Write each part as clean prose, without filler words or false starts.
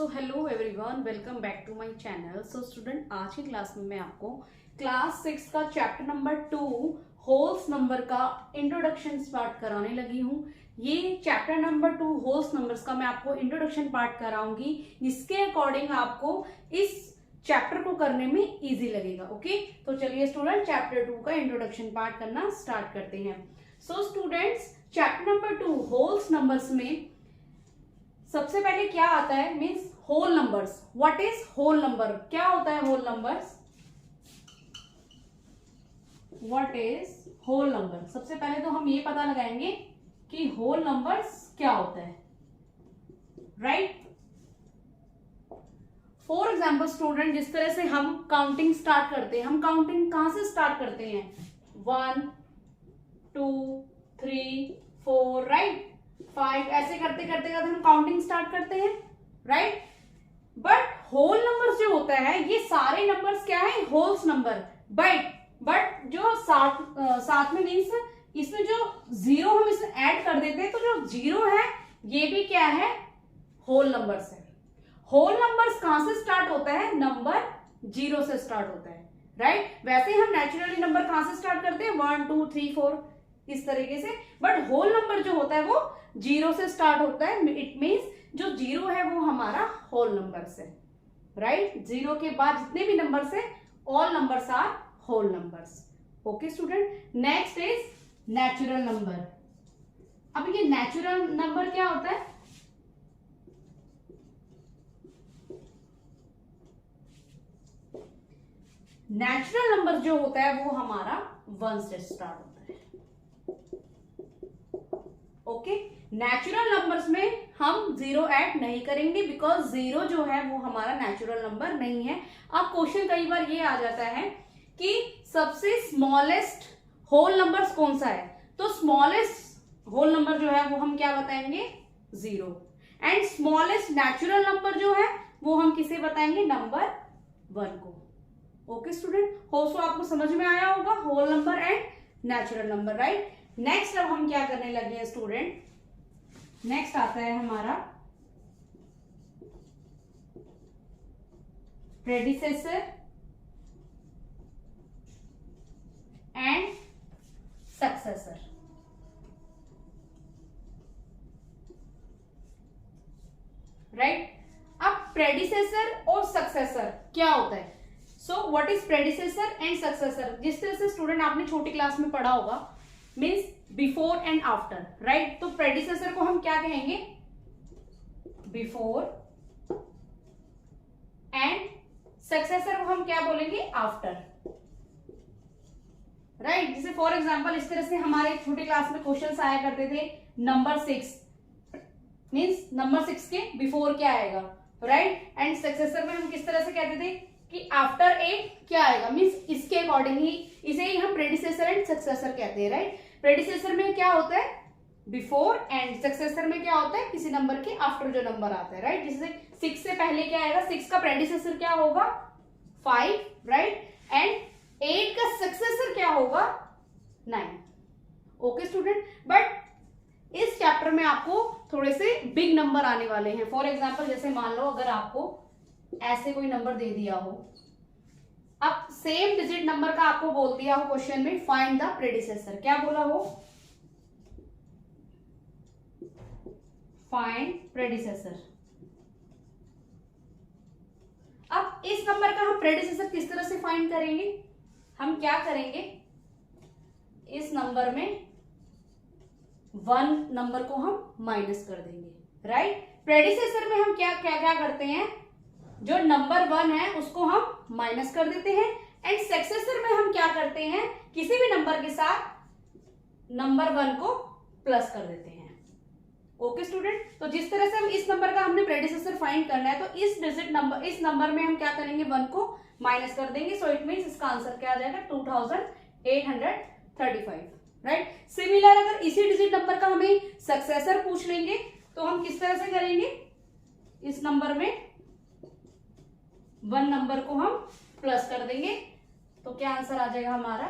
So hello everyone, welcome back to my channel. So student, आज की class में मैं आपको क्लास 6 का चैप्टर नंबर 2 होल्स नंबर का इंट्रोडक्शन पार्ट कराने लगी हूँ। ये चैप्टर नंबर 2 होल्स नंबर्स का मैं आपको इंट्रोडक्शन पार्ट कराऊंगी। इसके अकॉर्डिंग आपको इस चैप्टर को करने में इजी लगेगा। ओके, तो चलिए स्टूडेंट, चैप्टर 2 का इंट्रोडक्शन पार्ट करना स्टार्ट करते हैं। So students, chapter number 2 whole numbers में सबसे पहले क्या आता है, means whole numbers. What is whole number? क्या होता है whole numbers? What is whole number? सबसे पहले तो हम ये पता लगाएंगे कि होल नंबर्स क्या होता है, राइट? फॉर एग्जाम्पल स्टूडेंट, जिस तरह से हम काउंटिंग स्टार्ट करते हैं, हम काउंटिंग कहां से स्टार्ट करते हैं? 1 2 3 4, राइट? 5, ऐसे करते करते करते हम काउंटिंग स्टार्ट करते हैं, राइट? बट होल नंबर्स जो होता है, ये सारे नंबर्स क्या है? Holes number. बट जो साथ में मीन्स इसमें जो जीरो हम इसमें ऐड कर देते हैं, तो जो जीरो है ये भी क्या है? होल नंबर्स है। होल नंबर्स कहां से स्टार्ट होता है? नंबर 0 से स्टार्ट होता है, राइट? वैसे हम नेचुरली नंबर कहां से स्टार्ट करते हैं? 1 2 3 4 इस तरीके से। बट होल नंबर जो होता है वो 0 से स्टार्ट होता है। इट मीन्स जो 0 है वो हमारा होल नंबर्स है, राइट? 0 के बाद जितने भी नंबर्स है, all numbers are whole numbers. Okay student, next is natural number. अब ये नेचुरल नंबर क्या होता है? नेचुरल नंबर जो होता है वो हमारा 1 से स्टार्ट होता है। ओके, नेचुरल नंबर्स में हम 0 ऐड नहीं करेंगे, बिकॉज 0 जो है वो हमारा नेचुरल नंबर नहीं है। अब क्वेश्चन कई बार ये आ जाता है कि सबसे स्मॉलेस्ट होल नंबर्स कौन सा है? तो स्मॉलेस्ट होल नंबर जो है वो हम क्या बताएंगे? 0। एंड स्मॉलेस्ट नेचुरल नंबर जो है वो हम किसे बताएंगे? नंबर 1 को। ओके स्टूडेंट, होप सो आपको समझ में आया होगा whole number and natural number, right? Next अब हम क्या करने लगे हैं स्टूडेंट? नेक्स्ट आता है हमारा प्रेडिसेसर एंड सक्सेसर। राइट? अब प्रेडिसेसर और सक्सेसर क्या होता है? So what is predecessor and successor? जिस तरह से स्टूडेंट आपने छोटी क्लास में पढ़ा होगा, means before and after, right? तो प्रेडिसेसर को हम क्या कहेंगे? बिफोर। एंड सक्सेसर को हम क्या बोलेंगे? After, right? जैसे फॉर एग्जांपल इस तरह से हमारे छोटी क्लास में क्वेश्चंस आया करते थे। नंबर 6 मीन्स नंबर 6 के बिफोर क्या आएगा, राइट? एंड सक्सेसर में हम किस तरह से कहते थे कि आफ्टर 8 क्या आएगा, मीन्स इसके अकॉर्डिंग ही, इसे ही हम प्रेडिसेसर एंड सक्सेसर कहते हैं, राइट? प्रेडिसेसर में क्या होता है? बिफोर। एंड सक्सेसर में क्या होता है? किसी नंबर के आफ्टर जो नंबर आता है, राइट? जैसे 6 से पहले क्या आएगा? 6 का प्रेडिसेसर क्या होगा? 5, राइट? एंड 8 का सक्सेसर क्या होगा? 9। ओके स्टूडेंट, बट इस चैप्टर में आपको थोड़े से बिग नंबर आने वाले हैं। फॉर एग्जाम्पल, जैसे मान लो अगर आपको ऐसे कोई नंबर दे दिया हो, अब सेम डिजिट नंबर का आपको बोल दिया हो क्वेश्चन में, फाइंड द प्रेडिसेसर। क्या बोला हो? Find predecessor. अब इस नंबर का हम प्रेडिसेसर किस तरह से फाइंड करेंगे? हम क्या करेंगे? इस नंबर में 1 नंबर को हम माइनस कर देंगे, राइट? प्रेडिसेसर में हम क्या क्या क्या करते हैं? जो नंबर 1 है उसको हम माइनस कर देते हैं। एंड सक्सेसर में हम क्या करते हैं? किसी भी नंबर के साथ नंबर 1 को प्लस कर देते हैं। ओके स्टूडेंट, तो जिस तरह से हम इस नंबर का हमने प्रेडिसेसर फाइंड करना है, तो इस नंबर में हम क्या करेंगे? 1 को माइनस कर देंगे। सो इट मीन्स इसका आंसर क्या आ जाएगा? 2835, राइट? सिमिलर अगर इसी डिजिट नंबर का हमें सक्सेसर पूछ लेंगे तो हम किस तरह से करेंगे? इस नंबर में 1 नंबर को हम प्लस कर देंगे, तो क्या आंसर आ जाएगा हमारा?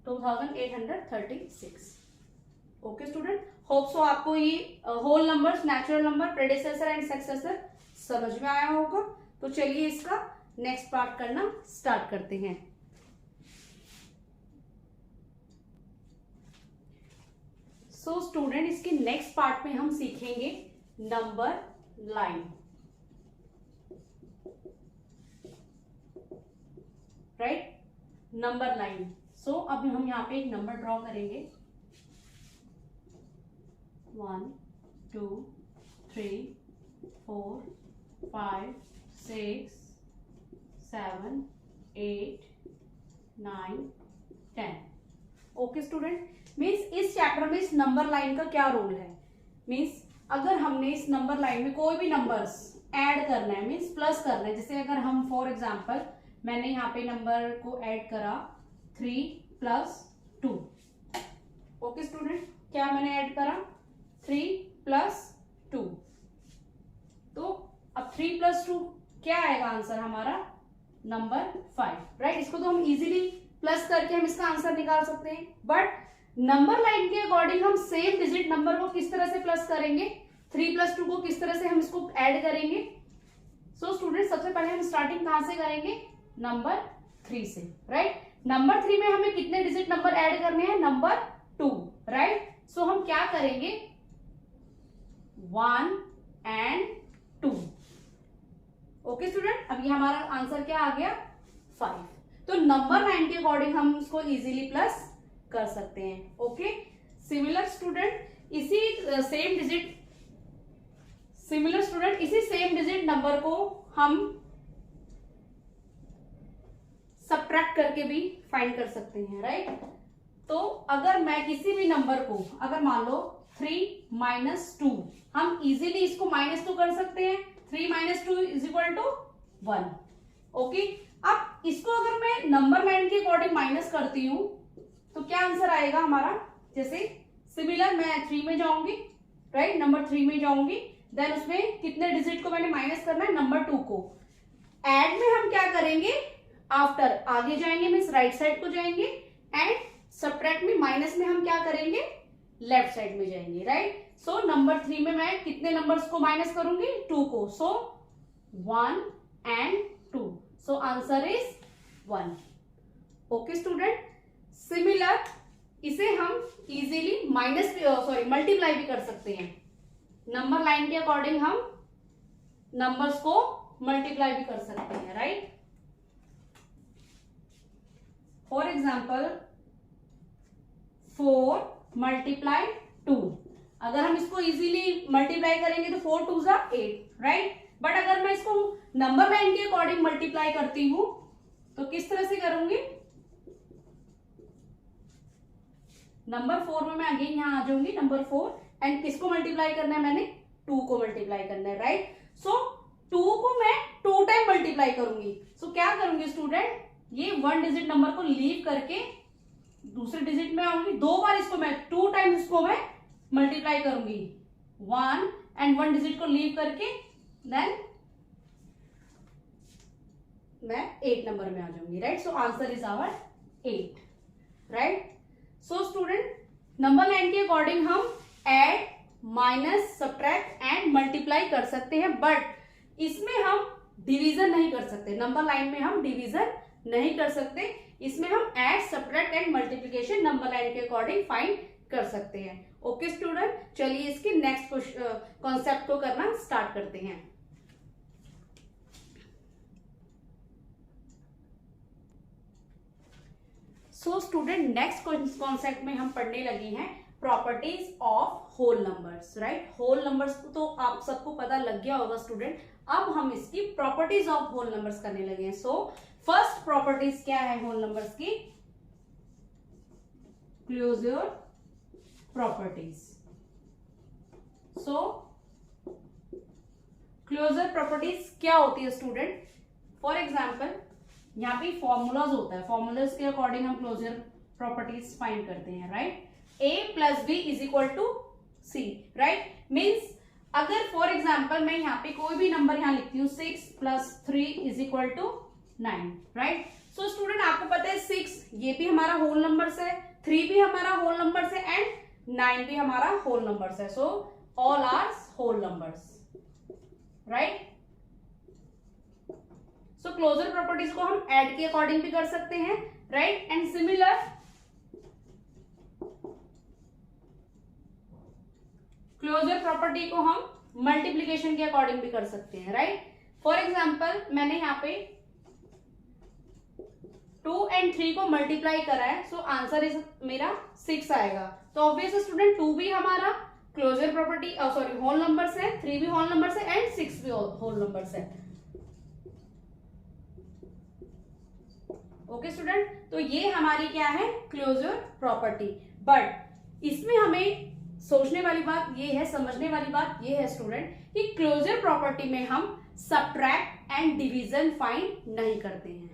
2836। ओके स्टूडेंट, होप सो आपको ये whole numbers, natural number, predecessor and successor समझ में आया होगा। तो चलिए इसका नेक्स्ट पार्ट करना स्टार्ट करते हैं। सो स्टूडेंट, इसके नेक्स्ट पार्ट में हम सीखेंगे number line, right, number line. So अब हम यहाँ पे एक नंबर ड्रॉ करेंगे, 1 2 3 4 5 6 7 8 9 10। ओके स्टूडेंट, मीन्स इस चैप्टर में इस नंबर लाइन का क्या रोल है। मीन्स अगर हमने इस नंबर लाइन में कोई भी नंबर्स ऐड करना है, मीन्स प्लस करना है, जैसे अगर हम फॉर एग्जांपल मैंने यहाँ पे नंबर को ऐड करा 3 + 2। ओके स्टूडेंट, क्या मैंने ऐड करा 3 + 2। तो अब 3 + 2 क्या आएगा आंसर हमारा, नंबर 5, राइट। इसको तो हम इजीली प्लस करके हम इसका आंसर निकाल सकते हैं, बट नंबर लाइन के अकॉर्डिंग हम सेम डिजिट नंबर को किस तरह से प्लस करेंगे, 3 + 2 को किस तरह से हम इसको ऐड करेंगे। सो स्टूडेंट, सबसे पहले हम स्टार्टिंग कहां से करेंगे, नंबर 3 से, राइट। नंबर 3 में हमें कितने डिजिट नंबर ऐड करने हैं, नंबर 2, राइट। सो हम क्या करेंगे, 1 और 2। ओके स्टूडेंट, अब ये हमारा आंसर क्या आ गया, 5। तो नंबर लाइन के अकॉर्डिंग हम इसको इजीली प्लस कर सकते हैं। ओके, सिमिलर स्टूडेंट, इसी सेम डिजिट नंबर को हम सबट्रैक्ट करके भी फाइंड कर सकते हैं, राइट। तो अगर मैं किसी भी नंबर को, अगर मान लो 3 - 2, हम इजीली इसको -2 कर सकते हैं, 3 - 2 = 1। ओके, अब इसको अगर मैं नंबर लाइन के अकॉर्डिंग माइनस करती हूं तो क्या आंसर आएगा हमारा, जैसे सिमिलर मैं 3 में जाऊंगी, राइट, नंबर 3 में जाऊंगी, देन उसमें कितने डिजिट को मैंने माइनस करना है, नंबर 2 को। ऐड में हम क्या करेंगे, आफ्टर आगे जाएंगे, मीन्स राइट साइड को जाएंगे, एंड सबट्रैक्ट में माइनस में हम क्या करेंगे, लेफ्ट साइड में जाएंगे, राइट। सो नंबर 3 में मैं कितने नंबर्स को माइनस करूंगी, 2 को। सो 1 और 2, सो answer is 1। Okay student, similar इसे हम इजीली मल्टीप्लाई भी कर सकते हैं। नंबर लाइन के अकॉर्डिंग हम नंबर्स को मल्टीप्लाई भी कर सकते हैं, राइट। फॉर एग्जाम्पल 4 × 2, अगर हम इसको इजीली मल्टीप्लाई करेंगे तो 4 × 2 = 8, राइट। बट अगर मैं इसको नंबर लाइन के अकॉर्डिंग मल्टीप्लाई करती हूं तो किस तरह से करूंगी, नंबर 4 में मैं अगेन यहां आ जाऊंगी, नंबर 4, एंड किसको मल्टीप्लाई करना है, मैंने 2 को मल्टीप्लाई करना है, राइट। सो 2 को मैं 2 टाइम मल्टीप्लाई करूंगी। सो क्या करूंगी स्टूडेंट, ये 1 डिजिट नंबर को लीव करके दूसरे डिजिट में आऊंगी, 2 बार इसको मैं 2 टाइम्स इसको मैं मल्टीप्लाई करूंगी, 1 और 1 डिजिट को लीव करके, देन मैं 8 नंबर में आ जाऊंगी, right. So answer is our 8, right. So student, number line के अकॉर्डिंग हम add, minus, subtract and multiply कर सकते हैं, बट इसमें हम डिवीजन नहीं कर सकते। नंबर लाइन में हम डिवीजन नहीं कर सकते, इसमें हम add, subtract and multiplication number line के अकॉर्डिंग फाइंड कर सकते हैं। ओके स्टूडेंट, चलिए इसके नेक्स्ट कॉन्सेप्ट को करना स्टार्ट करते हैं। सो स्टूडेंट, नेक्स्ट कॉन्सेप्ट में हम पढ़ने लगे हैं properties of whole numbers, right. Whole numbers तो आप सबको पता लग गया होगा स्टूडेंट, अब हम इसकी प्रॉपर्टीज ऑफ होल नंबर्स करने लगे हैं। सो फर्स्ट प्रॉपर्टीज क्या है होल नंबर्स की, क्लोजर प्रॉपर्टीज। सो क्लोजर प्रॉपर्टीज क्या होती है स्टूडेंट, फॉर एग्जाम्पल यहाँ पे फॉर्मूलाज होता है, फॉर्मूलाज के अकॉर्डिंग हम क्लोजर प्रॉपर्टीज फाइंड करते हैं, right. a + b = c, right. Means अगर फॉर एग्जाम्पल मैं यहाँ पे कोई भी नंबर यहाँ लिखती हूँ, 6 + 3 = 9, राइट। सो स्टूडेंट, आपको पता है 6 ये भी हमारा होल नंबर्स है, 3 भी हमारा होल नंबर्स है, एंड 9 भी हमारा होल नंबर्स है। So all are whole numbers, right. So closure properties को हम ऐड के अकॉर्डिंग भी कर सकते हैं, right. And similar closure property को हम मल्टीप्लीकेशन के अकॉर्डिंग भी कर सकते हैं, राइट। फॉर एग्जाम्पल मैंने यहाँ पे 2 और 3 को मल्टीप्लाई करा है, सो आंसर इज मेरा 6 आएगा। तो ऑब्वियसली स्टूडेंट 2 भी हमारा closure property sorry whole number से, 3 भी होल नंबर से एंड 6 भी होल नंबर से। ओके स्टूडेंट, तो ये हमारी क्या है क्लोजर प्रॉपर्टी। बट इसमें हमें सोचने वाली बात ये है, समझने वाली बात ये है स्टूडेंट कि क्लोजर प्रॉपर्टी में हम सब्ट्रैक्ट एंड डिवीजन फाइंड नहीं करते हैं,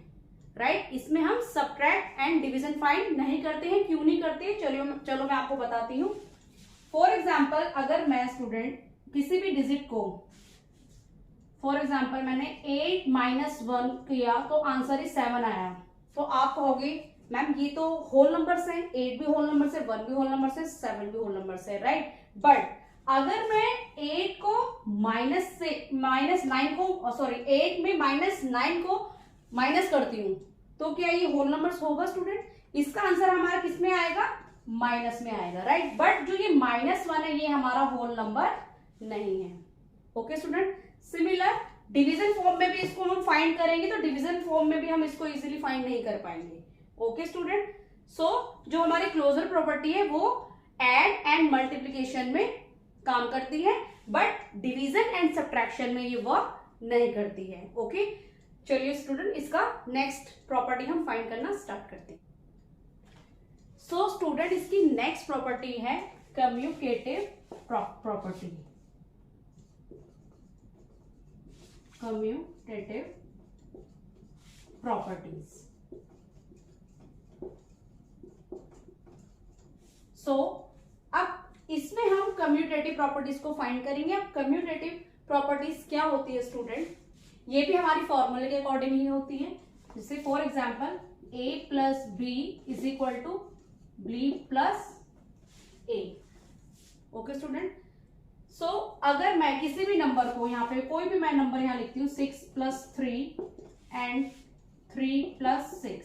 राइट। इसमें हम सब्ट्रैक्ट एंड डिवीजन फाइंड नहीं करते हैं। क्यों नहीं करते, चलो मैं आपको बताती हूँ। फॉर एग्जाम्पल अगर मैं स्टूडेंट किसी भी डिजिट को, फॉर एग्जाम्पल मैंने 8 - 1 किया तो आंसर इज 7 आया, तो आप कहोगे मैम ये तो होल नंबर से, 8 भी होल नंबर से, 1 भी होल नंबर से, 7 भी होल नंबर से, राइट। बट अगर मैं 8 को -9 को सॉरी 8 में -9 को माइनस करती हूँ तो क्या ये होल नंबर्स होगा स्टूडेंट? इसका आंसर हमारा किस में आएगा? माइनस में आएगा, राइट। बट जो ये -1 है ये हमारा होल नंबर नहीं है। Okay student, similar division form में भी इसको हम फाइंड करेंगे तो डिवीजन फॉर्म में भी हम इसको इजीली फाइंड नहीं कर पाएंगे। ओके स्टूडेंट, सो जो हमारी क्लोजर प्रॉपर्टी है वो ऐड एंड मल्टीप्लीकेशन में काम करती है, बट डिवीजन एंड सब्ट्रैक्शन में ये वर्क नहीं करती है। ओके, चलिए स्टूडेंट इसका नेक्स्ट प्रॉपर्टी हम फाइंड करना स्टार्ट करते हैं। सो स्टूडेंट इसकी नेक्स्ट प्रॉपर्टी है commutative property. Commutative properties. So अब इसमें हम कम्यूटेटिव प्रॉपर्टीज को फाइंड करेंगे। अब कम्यूटेटिव प्रॉपर्टीज क्या होती है स्टूडेंट? ये भी हमारी फॉर्मूले के अकॉर्डिंग ही होती है। जैसे for example a + b = b + a। Okay student, so अगर मैं किसी भी नंबर को यहाँ पे कोई भी मैं नंबर यहाँ लिखती हूँ 6 + 3 एंड 3 + 6,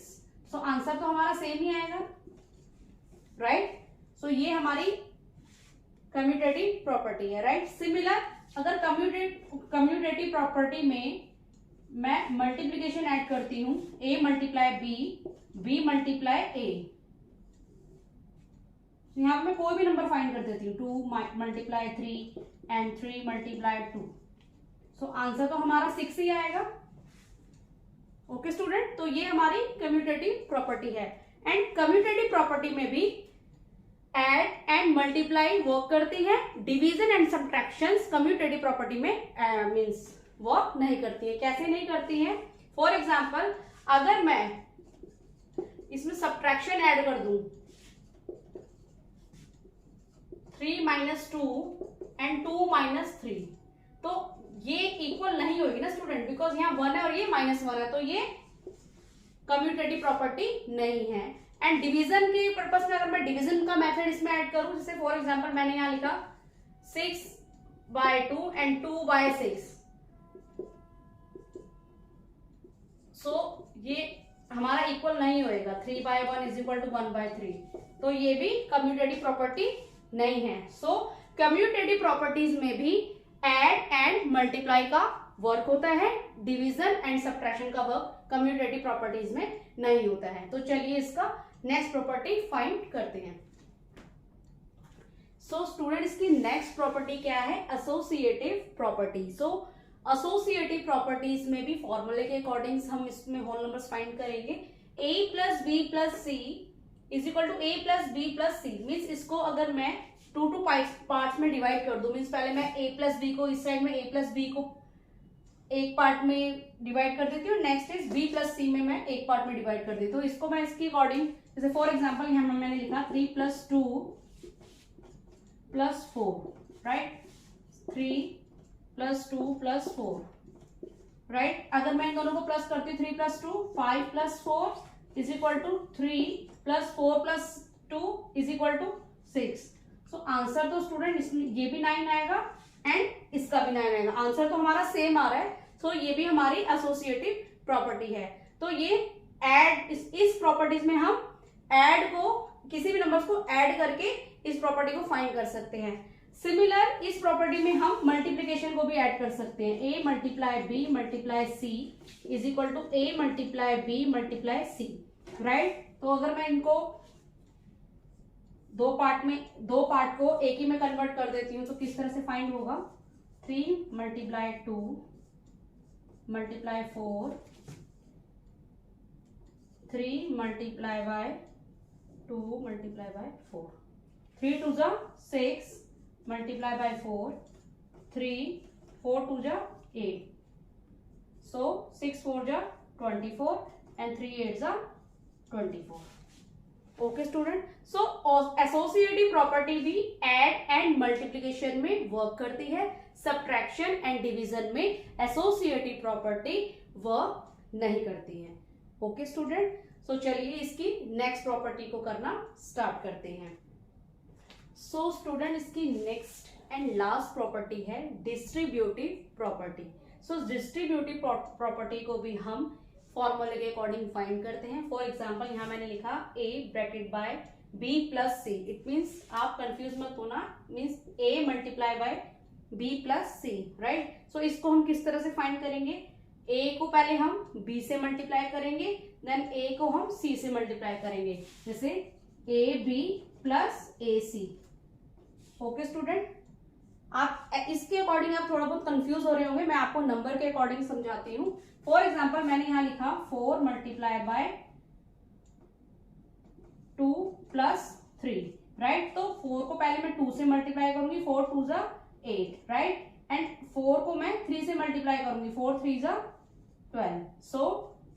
सो आंसर तो हमारा सेम ही आएगा, राइट। सो ये हमारी कम्यूटेटिव प्रॉपर्टी है, राइट। सिमिलर अगर कम्यूटेटिव प्रॉपर्टी में मैं मल्टीप्लीकेशन ऐड करती हूँ a × b, b × a, यहाँ पे मैं कोई भी नंबर फाइंड कर देती हूँ 2 × 3 एंड 3 × 2, सो आंसर तो हमारा 6 ही आएगा। ओके स्टूडेंट, तो ये हमारी कम्यूटेटिव प्रॉपर्टी है। एंड कम्यूटेटिव प्रॉपर्टी में भी ऐड एंड मल्टीप्लाई वर्क करती है, division and subtractions commutative property में मींस वर्क नहीं करती है। कैसे नहीं करती है? फॉर एग्जाम्पल अगर मैं इसमें सब्ट्रैक्शन ऐड कर दूं 3 - 2 एंड 2 - 3, तो ये इक्वल नहीं होगी ना स्टूडेंट, बिकॉज यहाँ 1 है और ये -1 है, तो ये कम्यूटेटिव प्रॉपर्टी नहीं है। एंड डिवीजन के पर्पस में अगर मैं डिवीजन का मेथड इसमें ऐड करूं, जैसे फॉर एग्जांपल मैंने यहाँ लिखा 6/2 एंड 2/6, सो ये हमारा इक्वल नहीं होएगा। 3/1 = 1/3, तो ये भी कम्यूटेटिव प्रॉपर्टी नहीं है। सो कम्यूटेटिव प्रॉपर्टीज में भी ऐड एंड मल्टीप्लाई का वर्क होता है, डिवीजन एंड सब्ट्रैक्शन का वर्क कम्यूटेटिव प्रॉपर्टीज में नहीं होता है। तो चलिए इसका नेक्स्ट प्रॉपर्टी फाइंड करते हैं। सो स्टूडेंट इसकी नेक्स्ट प्रॉपर्टी क्या है? Associative property. So associative properties में भी फॉर्मूले के अकॉर्डिंग हम इसमें होल नंबर्स फाइंड करेंगे। a + b + c = a + b + c, means इसको अगर मैं 2 पार्ट्स में डिवाइड कर दूं, मीन्स पहले मैं a + b को इस साइड में a + b को एक पार्ट में डिवाइड कर देती हूँ, नेक्स्ट इज b + c में मैं एक पार्ट में डिवाइड कर देती हूँ। तो इसको मैं इसके अकॉर्डिंग, जैसे फॉर एग्जांपल यहाँ मैंने लिखा 3 + 2 + 4, राइट। 3 + 2 + 4, राइट। अगर मैं इन दोनों को प्लस करती हूँ 3 + 2 5 + 4 = 3 + 4 + 2 = 6। सो आंसर तो स्टूडेंट इसमें ये भी 9 आएगा एंड इसका भी 9 आएगा। आंसर तो हमारा सेम आ रहा है, सो ये भी हमारी एसोसिएटिव प्रॉपर्टी है। तो ये ऐड इस प्रॉपर्टीज में हम ऐड को किसी भी नंबर्स को ऐड करके इस प्रॉपर्टी को फाइंड कर सकते हैं। सिमिलर इस प्रॉपर्टी में हम मल्टीप्लीकेशन को भी ऐड कर सकते हैं। a multiply b multiply c is equal to a multiply b multiply c, right. तो अगर मैं इनको दो पार्ट को एक ही में कन्वर्ट कर देती हूं तो किस तरह से फाइंड होगा, 3 multiply 2 multiply 4 3 multiply by 2 multiply by 4, 3 2 जा 6 मल्टीप्लाई बाय 4 3 4 2 जा 8, so 6 4 जा 24 and 3 8 जा 24। ओके स्टूडेंट, सो एसोसिएटिव प्रॉपर्टी भी ऐड एंड मल्टीप्लिकेशन में वर्क करती है, सब्ट्रैक्शन एंड डिवीजन में एसोसिएटिव प्रॉपर्टी वर्क नहीं करती है। ओके स्टूडेंट, सो चलिए इसकी नेक्स्ट प्रॉपर्टी को करना स्टार्ट करते हैं। सो स्टूडेंट, इसकी नेक्स्ट एंड लास्ट प्रॉपर्टी है डिस्ट्रीब्यूटिव प्रॉपर्टी। सो डिस्ट्रीब्यूटिव प्रॉपर्टी को भी हम फॉर्मूले के अकॉर्डिंग फाइंड करते हैं। फॉर एग्जाम्पल यहाँ मैंने लिखा a bracket by b plus c, it means आप कंफ्यूज मत होना, means a multiply by b plus c, right. So इसको हम किस तरह से फाइंड करेंगे, a को पहले हम b से मल्टीप्लाई करेंगे, देन a को हम c से मल्टीप्लाई करेंगे, जैसे ab plus ac। Okay student, आप इसके अकॉर्डिंग आप थोड़ा बहुत कंफ्यूज हो रहे होंगे, मैं आपको नंबर के अकॉर्डिंग समझाती हूँ। फॉर एग्जाम्पल मैंने यहां लिखा 4 मल्टीप्लाई बाय 2 प्लस 3, राइट। तो 4 को पहले मैं 2 से मल्टीप्लाई करूंगी, 4 2 जा 8, राइट, एंड 4 को मैं 3 से मल्टीप्लाई करूंगी, 4 3 जा 12, सो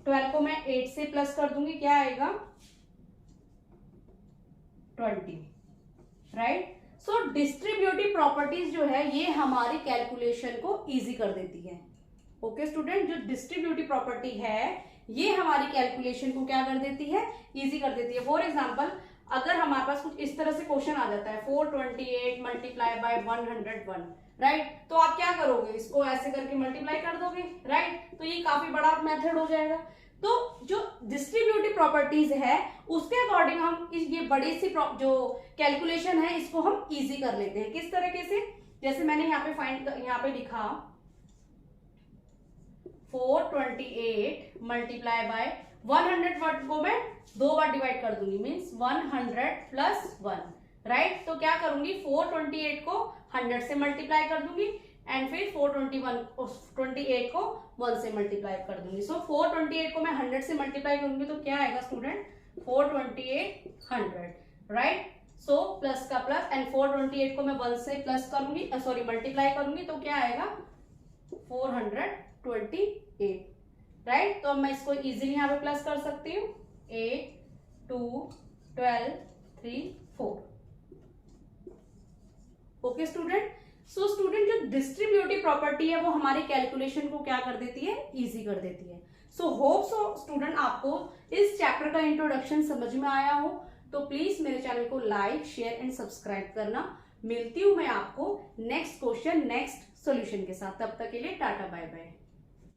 12 को मैं 8 से प्लस कर दूंगी, क्या आएगा 20, राइट। सो डिस्ट्रीब्यूटिव प्रॉपर्टीज जो है ये हमारी कैलकुलेशन को इजी कर देती है। ओके स्टूडेंट, जो डिस्ट्रीब्यूटिव प्रॉपर्टी है ये हमारी कैलकुलेशन को क्या कर देती है, इजी कर देती है। फॉर एग्जांपल अगर हमारे पास कुछ इस तरह से क्वेश्चन आ जाता है 428 मल्टीप्लाई बाय 101, राइट, तो आप क्या करोगे, इसको ऐसे करके मल्टीप्लाई कर दोगे, राइट। तो ये काफी बड़ा मेथड हो जाएगा। तो जो डिस्ट्रीब्यूटिव प्रॉपर्टीज है उसके अकॉर्डिंग हम ये बड़ी सी जो कैलकुलेशन है इसको हम इजी कर लेते हैं। किस तरीके से, जैसे मैंने यहाँ पे लिखा 428 मल्टीप्लाई बाय 100 वर्ड को मैं 2 बार डिवाइड कर दूंगी, मीन्स 100 प्लस 1, राइट। तो क्या करूंगी, 428 को 100 से मल्टीप्लाई कर दूंगी एंड फिर 428 को 1 से मल्टीप्लाई कर दूंगी। सो 428 को मैं 100 से मल्टीप्लाई करूंगी तो क्या आएगा स्टूडेंट, 428 100, राइट। सो प्लस का प्लस एंड 428 को मैं 1 से प्लस करूंगी, सॉरी मल्टीप्लाई करूंगी तो क्या आएगा 428, राइट। तो मैं इसको इजीली यहाँ पे प्लस कर सकती हूँ, 8 2 12 3 4। ओके स्टूडेंट, सो स्टूडेंट जो डिस्ट्रीब्यूटिव प्रॉपर्टी है वो हमारी कैलकुलेशन को क्या कर देती है, इजी कर देती है। सो होप सो स्टूडेंट आपको इस चैप्टर का इंट्रोडक्शन समझ में आया हो, तो प्लीज मेरे चैनल को लाइक शेयर एंड सब्सक्राइब करना। मिलती हूं मैं आपको नेक्स्ट क्वेश्चन नेक्स्ट सॉल्यूशन के साथ, तब तक के लिए टाटा बाय बाय।